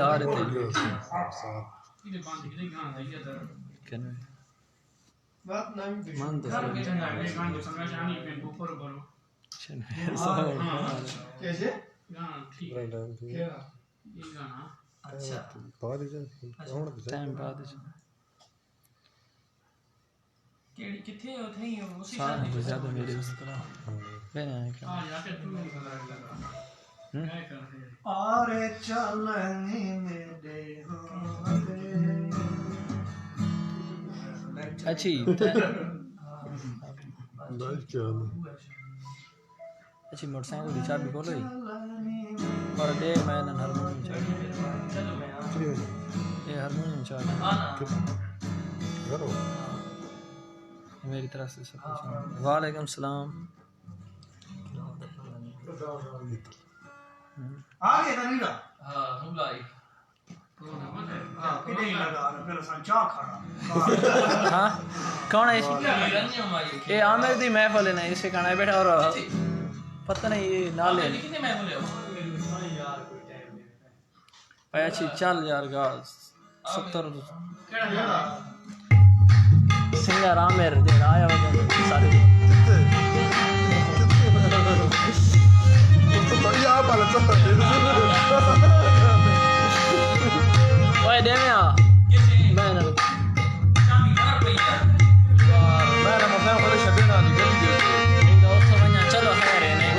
सारे थे कहने मान तो कैसे अच्छा टाइम बाद किथे उथे ही उसी सारे तो ज्यादा मेरे उस तरह मैंने क्या आरे चलनी मेरे होंदे अच्छी अच्छी मोटरसाइकिल की चाबी खोलो ही और दे मैं ना हारमोनियम चाबी ये हारमोनियम चाबी मेरी तरफ से सब कुछ वालेकुम सलाम आगे तो नहीं रहा हां हुलाई हां किधर ही लगा फिर संचा खड़ा हाँ कौन है ये ये आमिर दी महफिल है ना इसे कहना है बैठा और पता नहीं ये नाले कितने मैं बोले भाई अच्छी चल यार गा 70 सिंगर आमिर दे आया वजह सारे ओए दे में आ मैं ना चलो खैर है नहीं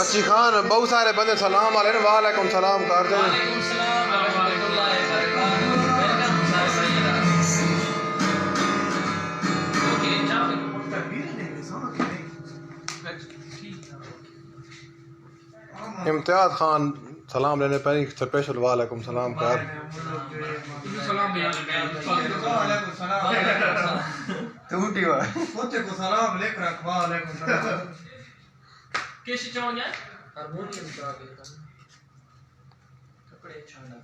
अच्छी खान बहुत सारे बंदे सलाम वाले ने वालेकुम सलाम कर दे वालेकुम सलाम व रहमतुल्लाहि व बरकातहू वेलकम सारे भाई ओके जाओ तकबीर देंगे समझ के नहीं इम्तियाज खान सलाम लेने पर स्पेशल वालेकुम सलाम कर सलाम वालेकुम सलाम टूटी हुआ कुत्ते को सलाम लेकर वालेकुम सलाम किस चौन जाए हारमोनियम का आगे कपड़े छाना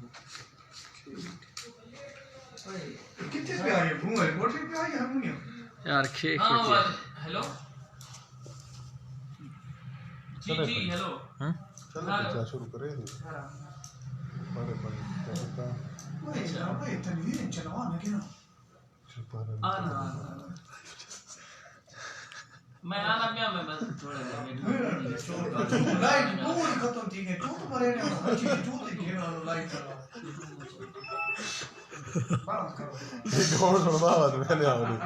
कितने पे आई है भूंगे कोठे पे आई हारमोनियम यार खे हां हेलो जी जी हेलो चलो शुरू करें बड़े बड़े ओए यार भाई तनवीर चलवाना कि ना आना मैं आना भी मैं बस थोड़ा लाइट पूरी खत्म थी गई तू तो मरे ने अच्छी तू तो घेरा लाइट चला बात करो कौन सुनवा मैंने आवड़ी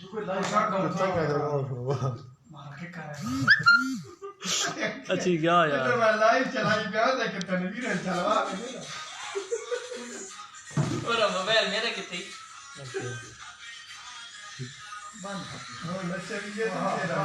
कोई लाइट का कौन सुनवा मार के कर अच्छी क्या यार तो मैं लाइव चलाई पे आता कि तनवीर चलवा के और मोबाइल मेरा कितने बंद हो नशे भी ये तेरा